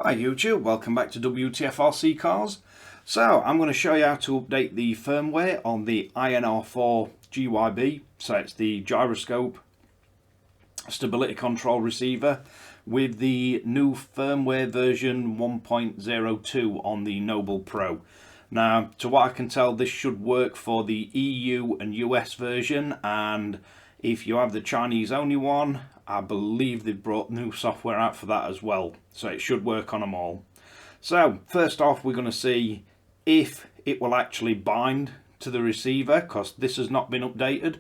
Hi YouTube, welcome back to Wtf Rc Cars. So I'm going to show you how to update the firmware on the INr4-GYB. So it's the gyroscope stability control receiver with the new firmware version 1.02 on the Noble Pro. Now, to what I can tell, this should work for the EU and US version, and if you have the Chinese only one, I believe they've brought new software out for that as well, so it should work on them all. So first off, we're going to see if it will actually bind to the receiver, because this has not been updated.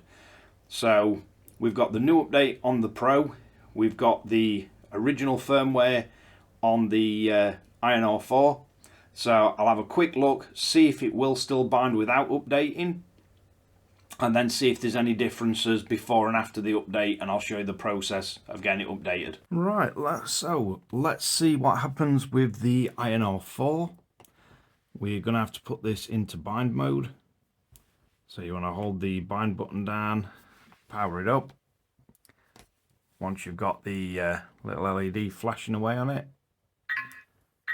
So we've got the new update on the Pro, we've got the original firmware on the INR4. So I'll have a quick look, see if it will still bind without updating, and then see if there's any differences before and after the update, and I'll show you the process of getting it updated. Right, so let's see what happens with the INR4. We're going to have to put this into bind mode. So you want to hold the bind button down, power it up. Once you've got the little LED flashing away on it,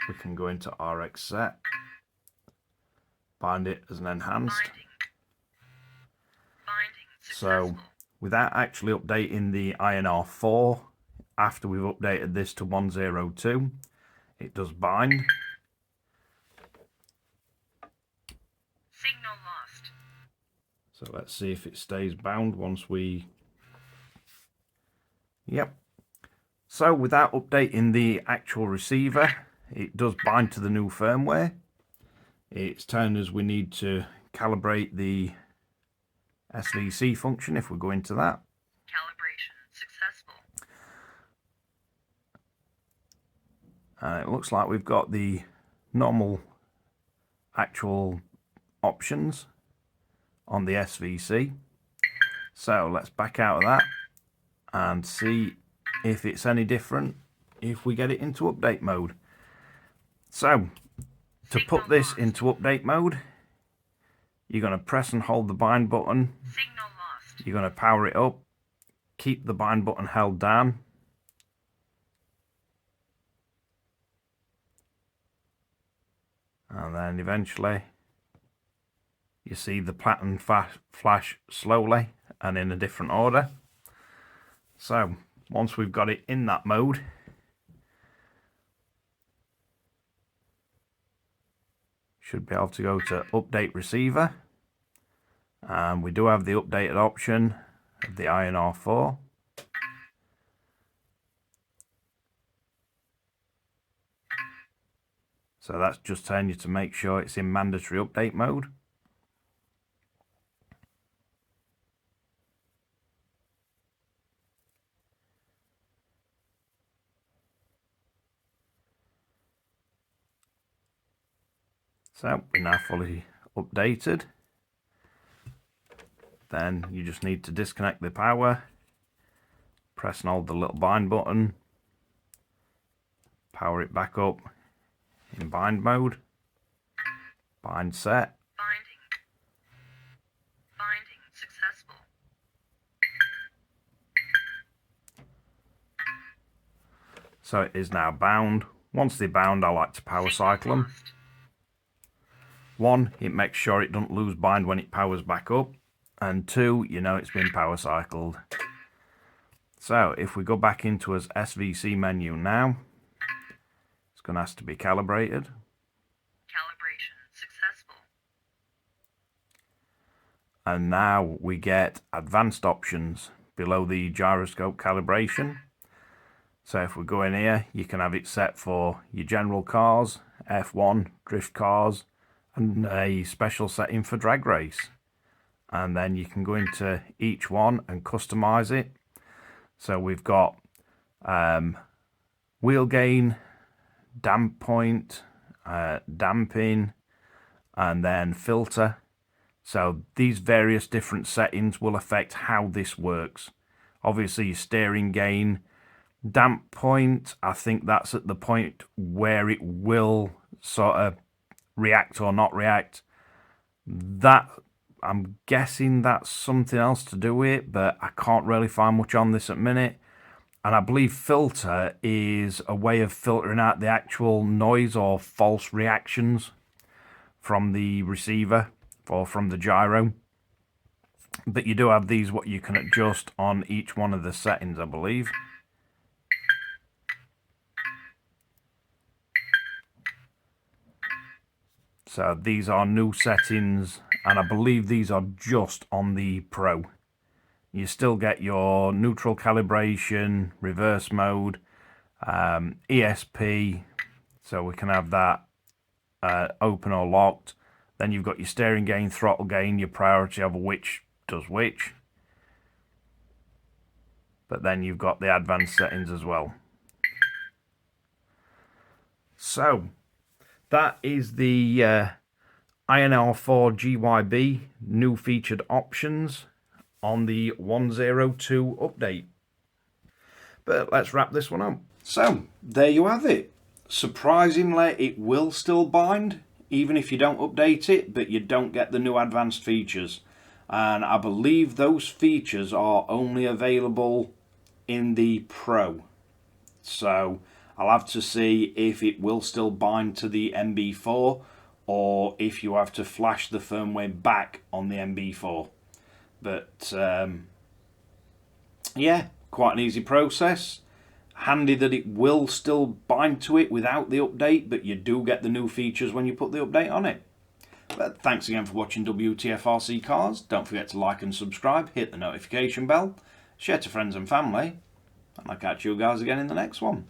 we can go into RX set, bind it as an enhanced. So without actually updating the INR4, after we've updated this to 1.02, it does bind. Signal lost. So let's see if it stays bound once we... Yep. So without updating the actual receiver, it does bind to the new firmware. It's telling us we need to calibrate the SVC function if we go into that. Calibration successful. It looks like we've got the normal actual options on the SVC. So let's back out of that and see if it's any different if we get it into update mode. So to put this into update mode, you're going to press and hold the bind button. Signal lost. You're going to power it up, keep the bind button held down, and then eventually you see the pattern flash slowly and in a different order. So once we've got it in that mode, should be able to go to update receiver, and we do have the updated option of the INR4. So that's just telling you to make sure it's in mandatory update mode. So we're now fully updated. Then you just need to disconnect the power, press and hold the little bind button, power it back up in bind mode, bind set. Binding successful. So it is now bound. Once they're bound, I like to power cycle them. One, it makes sure it doesn't lose bind when it powers back up, and two, you know it's been power cycled. So if we go back into his SVC menu now, it's going to have to be calibrated. Calibration successful. And now we get advanced options below the gyroscope calibration. So if we go in here, you can have it set for your general cars, F1, drift cars, and a special setting for drag race. And then you can go into each one and customize it. So we've got wheel gain, damp point, damping, and then filter. So these various different settings will affect how this works. Obviously your steering gain, damp point, I think that's at the point where it will sort of react or not react. That, I'm guessing that's something else to do with it, but I can't really find much on this at the minute. And I believe filter is a way of filtering out the actual noise or false reactions from the receiver or from the gyro. But you do have these what you can adjust on each one of the settings, I believe. So these are new settings, and I believe these are just on the Pro. You still get your neutral calibration, reverse mode, ESP, so we can have that open or locked. Then you've got your steering gain, throttle gain, your priority of which does which. But then you've got the advanced settings as well. So that is the INr4-GYB new featured options on the 102 update. But let's wrap this one up. So there you have it. Surprisingly, it will still bind even if you don't update it, but you don't get the new advanced features. And I believe those features are only available in the Pro. So I'll have to see if it will still bind to the NB4 or if you have to flash the firmware back on the NB4. But yeah, quite an easy process. Handy that it will still bind to it without the update, but you do get the new features when you put the update on it. But thanks again for watching Wtf Rc Cars. Don't forget to like and subscribe, hit the notification bell, share to friends and family, and I'll catch you guys again in the next one.